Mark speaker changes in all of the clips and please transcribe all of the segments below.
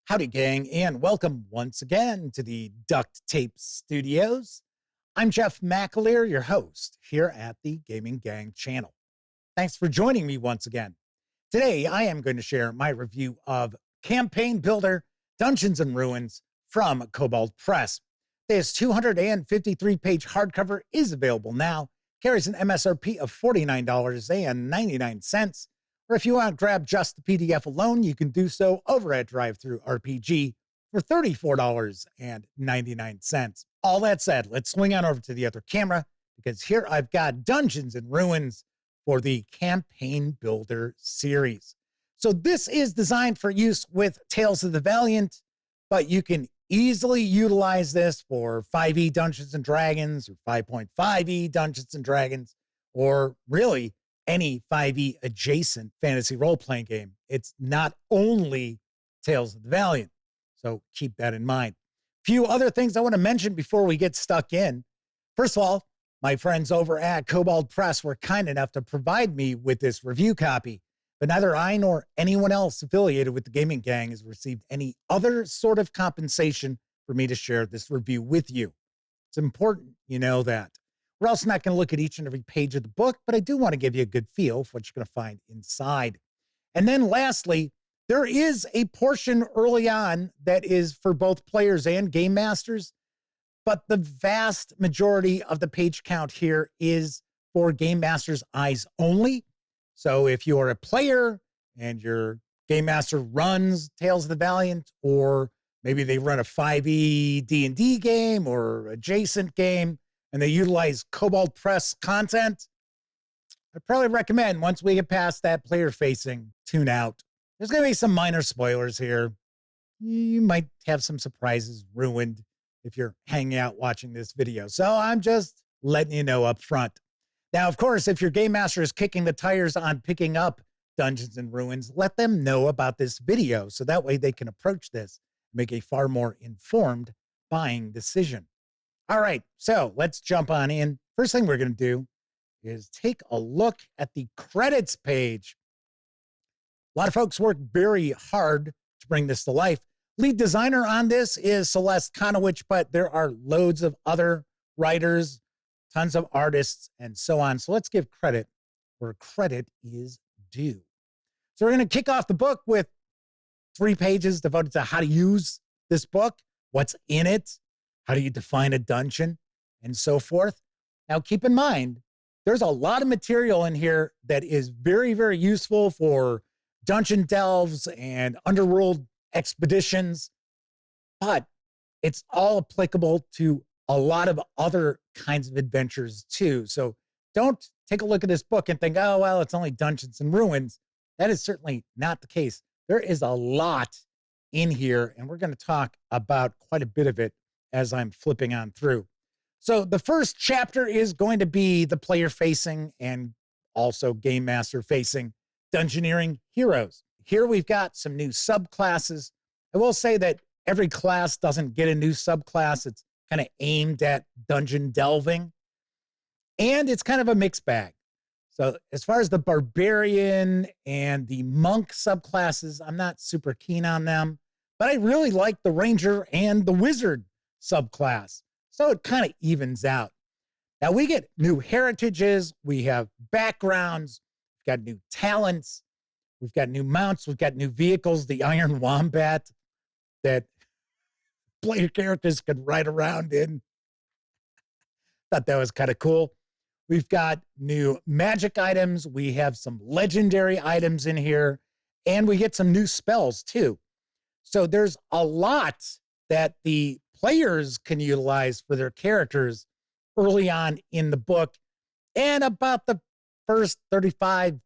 Speaker 1: Howdy, gang, and welcome once again to the Duct Tape Studios. I'm Jeff McAleer, your host here at the Gaming Gang channel. Thanks for joining me once again. Today, I am going to share my review of Campaign Builder Dungeons & Ruins from Kobold Press. This 253-page hardcover is available now, carries an MSRP of $49.99. Or if you want to grab just the PDF alone, you can do so over at DriveThruRPG for $34.99. All that said, let's swing on over to the other camera, because here I've got Dungeons & Ruins for the Campaign Builder series. So this is designed for use with Tales of the Valiant, but you can easily utilize this for 5e Dungeons & Dragons or 5.5e Dungeons & Dragons, or really any 5e adjacent fantasy role-playing game. It's not only Tales of the Valiant, so keep that in mind. Few other things I want to mention before we get stuck in. First of all, my friends over at Kobold Press were kind enough to provide me with this review copy, but neither I nor anyone else affiliated with the Gaming Gang has received any other sort of compensation for me to share this review with you. It's important you know that. We're also not going to look at each and every page of the book, but I do want to give you a good feel for what you're going to find inside. And then lastly, there is a portion early on that is for both players and game masters, but the vast majority of the page count here is for game masters' eyes only. So if you're a player and your game master runs Tales of the Valiant, or maybe they run a 5e D&D game or adjacent game, and they utilize Kobold Press content, I'd probably recommend, once we get past that player-facing, tune out. There's going to be some minor spoilers here. You might have some surprises ruined if you're hanging out watching this video. So I'm just letting you know up front. Now, of course, if your game master is kicking the tires on picking up Dungeons & Ruins, let them know about this video, so that way they can approach this, make a far more informed buying decision. All right, so let's jump on in. First thing we're going to do is take a look at the credits page. A lot of folks work very hard to bring this to life. Lead designer on this is Celeste Konowich, but there are loads of other writers, tons of artists, and so on. So let's give credit where credit is due. So we're going to kick off the book with 3 pages devoted to how to use this book, what's in it, how do you define a dungeon, and so forth. Now, keep in mind, there's a lot of material in here that is very, very useful for dungeon delves and underworld expeditions, but it's all applicable to a lot of other kinds of adventures too. So don't take a look at this book and think, oh, well, it's only Dungeons & Ruins. That is certainly not the case. There is a lot in here, and we're going to talk about quite a bit of it as I'm flipping on through. So the first chapter is going to be the player-facing and also game master-facing Dungeoneering heroes. Here we've got some new subclasses. I will say that every class doesn't get a new subclass. It's kind of aimed at dungeon delving, and it's kind of a mixed bag. So as far as the barbarian and the monk subclasses, I'm not super keen on them, but I really like the ranger and the wizard subclass. So it kind of evens out. Now we get new heritages, we have backgrounds, we've got new talents, we've got new mounts, we've got new vehicles, the Iron Wombat that player characters could ride around in. Thought that was kind of cool. We've got new magic items, we have some legendary items in here, and we get some new spells too. So there's a lot that the players can utilize for their characters early on in the book, and about the first 35,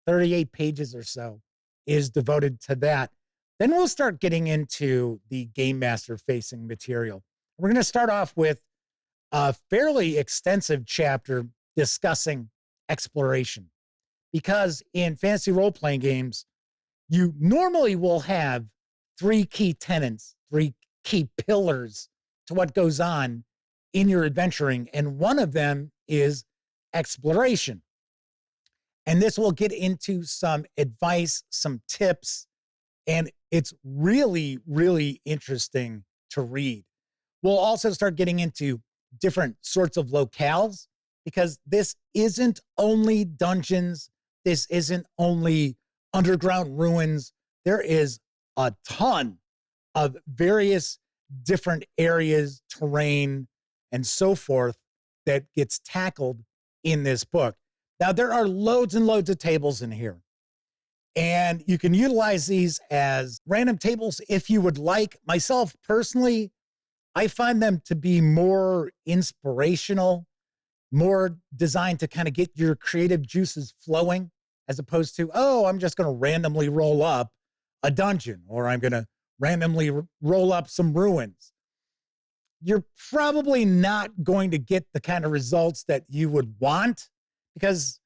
Speaker 1: 38 pages or so is devoted to that. Then we'll start getting into the game master facing material. We're going to start off with a fairly extensive chapter discussing exploration, because in fantasy role-playing games, you normally will have 3 key tenets, 3 key pillars to what goes on in your adventuring, and one of them is exploration. And this will get into some advice, some tips And it's really, really interesting to read. We'll also start getting into different sorts of locales because this isn't only dungeons. This isn't only underground ruins. There is a ton of various different areas, terrain, and so forth that gets tackled in this book. Now, there are loads and loads of tables in here, and you can utilize these as random tables if you would like. Myself, personally, I find them to be more inspirational, more designed to kind of get your creative juices flowing, as opposed to, oh, I'm just going to randomly roll up a dungeon, or I'm going to randomly roll up some ruins. You're probably not going to get the kind of results that you would want, because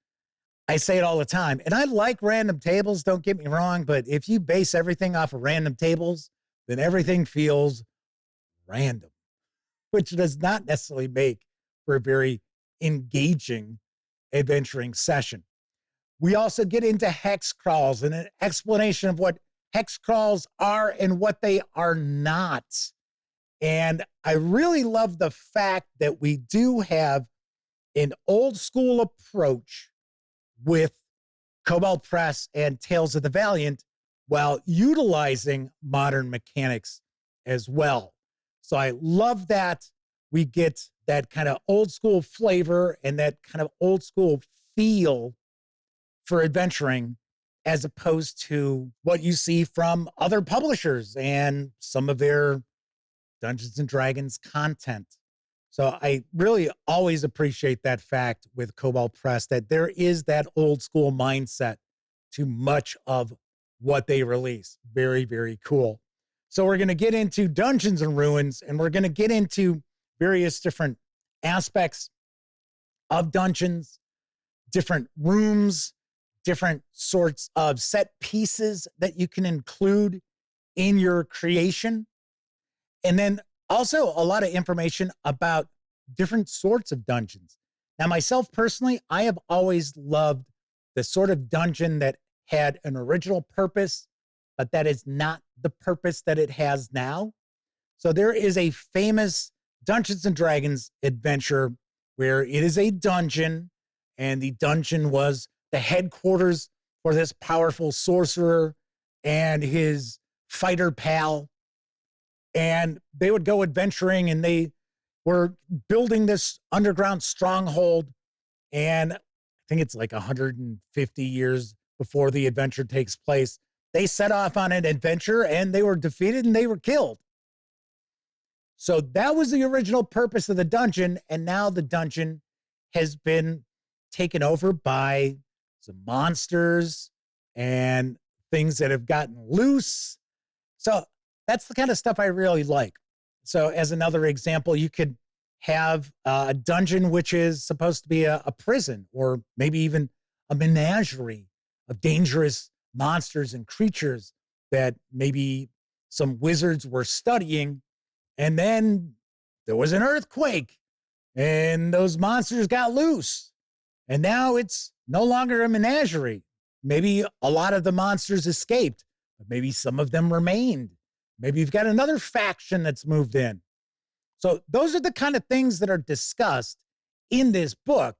Speaker 1: I say it all the time, and I like random tables, don't get me wrong, but if you base everything off of random tables, then everything feels random, which does not necessarily make for a very engaging adventuring session. We also get into hex crawls and an explanation of what hex crawls are and what they are not. And I really love the fact that we do have an old school approach with Kobold Press and Tales of the Valiant while utilizing modern mechanics as well. So I love that we get that kind of old school flavor and that kind of old school feel for adventuring, as opposed to what you see from other publishers and some of their Dungeons and Dragons content. So I really always appreciate that fact with Kobold Press, that there is that old school mindset to much of what they release. Very, very cool. So we're going to get into Dungeons and Ruins, and we're going to get into various different aspects of dungeons, different rooms, different sorts of set pieces that you can include in your creation. And then also a lot of information about different sorts of dungeons. Now, myself personally, I have always loved the sort of dungeon that had an original purpose, but that is not the purpose that it has now. So there is a famous Dungeons and Dragons adventure where it is a dungeon, and the dungeon was the headquarters for this powerful sorcerer and his fighter pal. And they would go adventuring, and they were building this underground stronghold. And I think it's like 150 years before the adventure takes place. They set off on an adventure, and they were defeated, and they were killed. So that was the original purpose of the dungeon. And now the dungeon has been taken over by some monsters and things that have gotten loose. So that's the kind of stuff I really like. So as another example, you could have a dungeon which is supposed to be a prison, or maybe even a menagerie of dangerous monsters and creatures that maybe some wizards were studying. And then there was an earthquake, and those monsters got loose. And now it's no longer a menagerie. Maybe a lot of the monsters escaped, but maybe some of them remained. Maybe you've got another faction that's moved in. So those are the kind of things that are discussed in this book.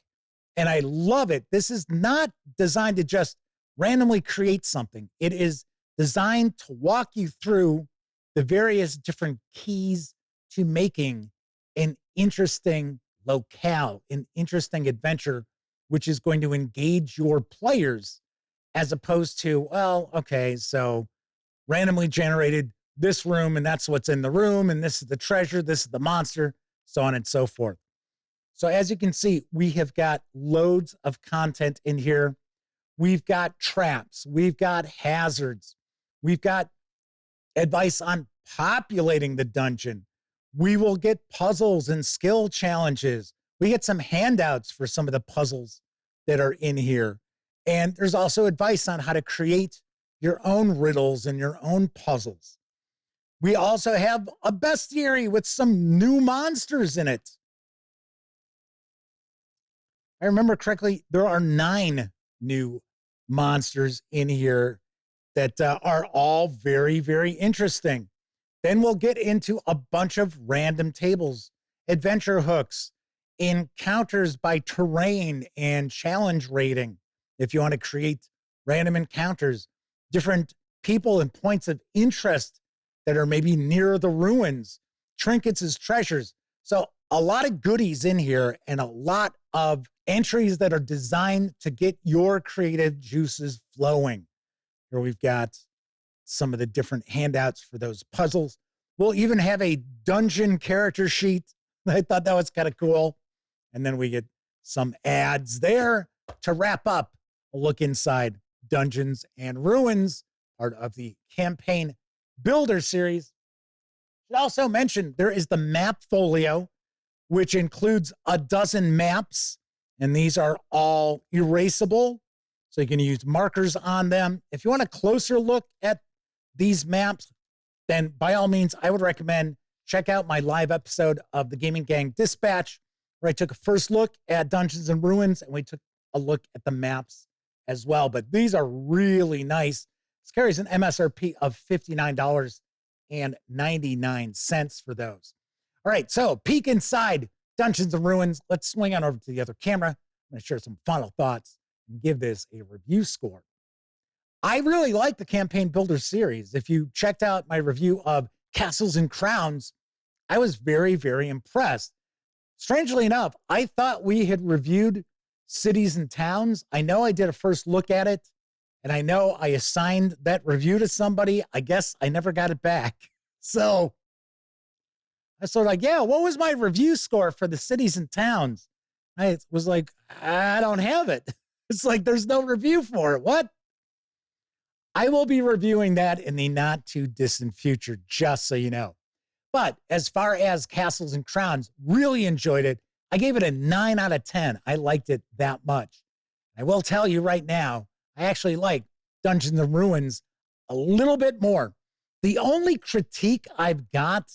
Speaker 1: And I love it. This is not designed to just randomly create something. It is designed to walk you through the various different keys to making an interesting locale, an interesting adventure, which is going to engage your players, as opposed to, well, okay, so randomly generated this room, and that's what's in the room, and this is the treasure, this is the monster, so on and so forth. So as you can see, we have got loads of content in here. We've got traps, we've got hazards, we've got advice on populating the dungeon. We will get puzzles and skill challenges. We get some handouts for some of the puzzles that are in here. And there's also advice on how to create your own riddles and your own puzzles. We also have a bestiary with some new monsters in it. I remember correctly, there are 9 new monsters in here. that are all very, very interesting. Then we'll get into a bunch of random tables, adventure hooks, encounters by terrain and challenge rating. If you want to create random encounters, different people and points of interest that are maybe near the ruins, trinkets as treasures. So a lot of goodies in here and a lot of entries that are designed to get your creative juices flowing. Here we've got some of the different handouts for those puzzles. We'll even have a dungeon character sheet. I thought that was kind of cool. And then we get some ads there to wrap up a look inside Dungeons and Ruins, part of the Campaign Builder series. I should also mention there is the map folio, which includes a dozen maps, and these are all erasable, so you can use markers on them. If you want a closer look at these maps, then by all means, I would recommend check out my live episode of the Gaming Gang Dispatch, where I took a first look at Dungeons and Ruins, and we took a look at the maps as well. But these are really nice. This carries an MSRP of $59.99 for those. All right, so peek inside Dungeons and Ruins. Let's swing on over to the other camera. I'm going to share some final thoughts and give this a review score. I really like the Campaign Builder series. If you checked out my review of Castles and Crowns, I was very, very impressed. Strangely enough, I thought we had reviewed Cities and Towns. I know I did a first look at it, and I know I assigned that review to somebody. I guess I never got it back. So I was sort of like, yeah, what was my review score for the Cities and Towns? I was like, I don't have it. It's like, there's no review for it. What? I will be reviewing that in the not too distant future, just so you know. But as far as Castles and Crowns, really enjoyed it. I gave it a 9 out of 10. I liked it that much. I will tell you right now, I actually like Dungeons and Ruins a little bit more. The only critique I've got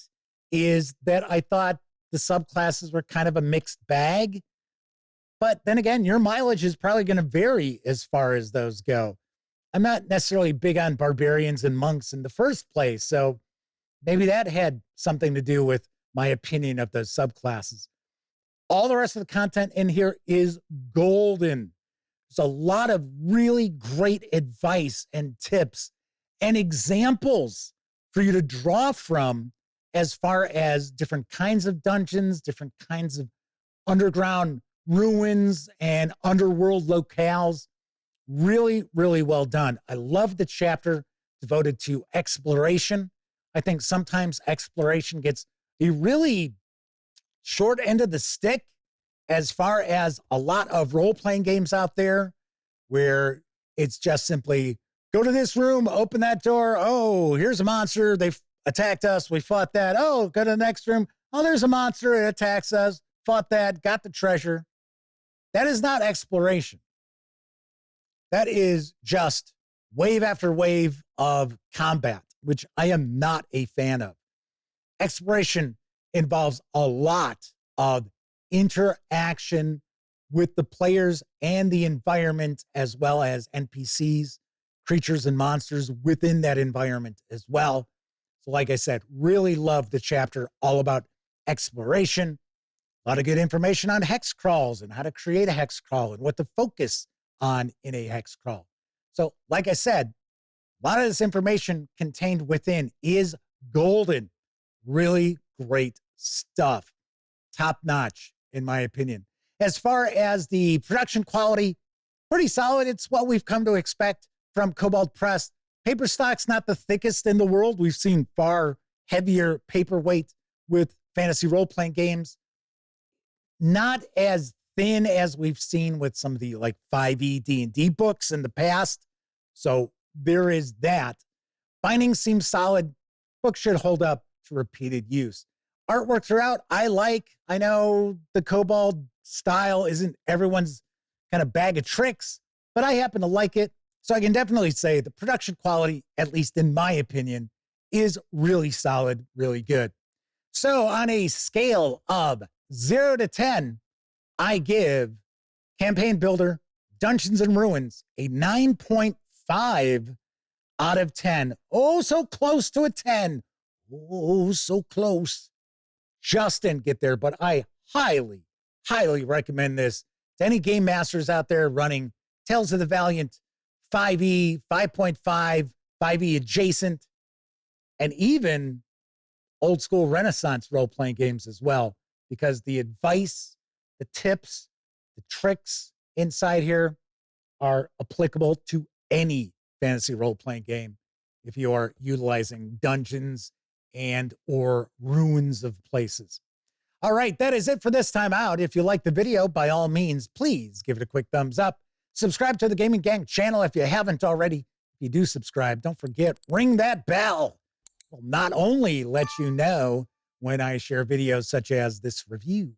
Speaker 1: is that I thought the subclasses were kind of a mixed bag. But then again, your mileage is probably going to vary as far as those go. I'm not necessarily big on barbarians and monks in the first place, so maybe that had something to do with my opinion of those subclasses. All the rest of the content in here is golden. There's a lot of really great advice and tips and examples for you to draw from as far as different kinds of dungeons, different kinds of underground ruins and underworld locales. Really, really well done. I love the chapter devoted to exploration. I think sometimes exploration gets a really short end of the stick as far as a lot of role-playing games out there where it's just simply go to this room, open that door. Oh, here's a monster. They attacked us. We fought that. Oh, go to the next room. Oh, there's a monster. It attacks us. Fought that. Got the treasure. That is not exploration. That is just wave after wave of combat, which I am not a fan of. Exploration involves a lot of interaction with the players and the environment, as well as NPCs, creatures and monsters within that environment as well. So like I said, really love the chapter all about exploration. A lot of good information on hex crawls and how to create a hex crawl and what to focus on in a hex crawl. So like I said, a lot of this information contained within is golden. Really great stuff. Top notch, in my opinion. As far as the production quality, pretty solid. It's what we've come to expect from Kobold Press. Paper stock's not the thickest in the world. We've seen far heavier paperweight with fantasy role-playing games. Not as thin as we've seen with some of the like 5e D&D books in the past. So there is that. Binding seems solid. Book should hold up to repeated use. Artwork throughout, I like. I know the Kobold style isn't everyone's kind of bag of tricks, but I happen to like it. So I can definitely say the production quality, at least in my opinion, is really solid, really good. So on a scale of 0 to 10, I give Campaign Builder Dungeons and Ruins a 9.5 out of 10. Oh, so close to a 10. Oh, so close. Just didn't get there, but I highly, highly recommend this to any game masters out there running Tales of the Valiant 5e, 5.5, 5e adjacent, and even old school Renaissance role-playing games as well, because the advice, the tips, the tricks inside here are applicable to any fantasy role-playing game if you are utilizing dungeons and or ruins of places. All right, that is it for this time out. If you like the video, by all means, please give it a quick thumbs up. Subscribe to the Gaming Gang channel if you haven't already. If you do subscribe, don't forget, ring that bell. Will not only let you know when I share videos such as this review,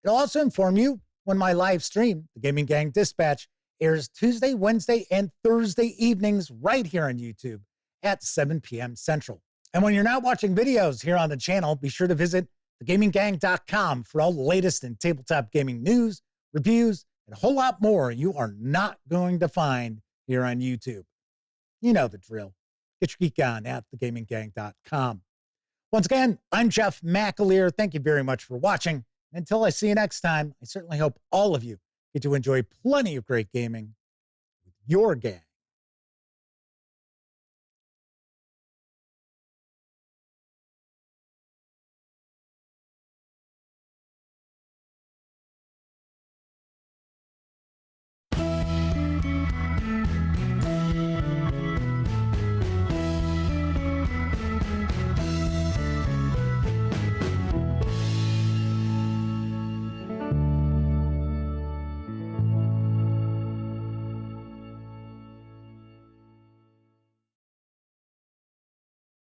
Speaker 1: it'll also inform you when my live stream, the Gaming Gang Dispatch, airs Tuesday, Wednesday, and Thursday evenings right here on YouTube at 7 p.m. Central. And when you're not watching videos here on the channel, be sure to visit thegaminggang.com for all the latest in tabletop gaming news, reviews, and a whole lot more you are not going to find here on YouTube. You know the drill. Get your geek on at thegaminggang.com. Once again, I'm Jeff McAleer. Thank you very much for watching. Until I see you next time, I certainly hope all of you get to enjoy plenty of great gaming with your gang.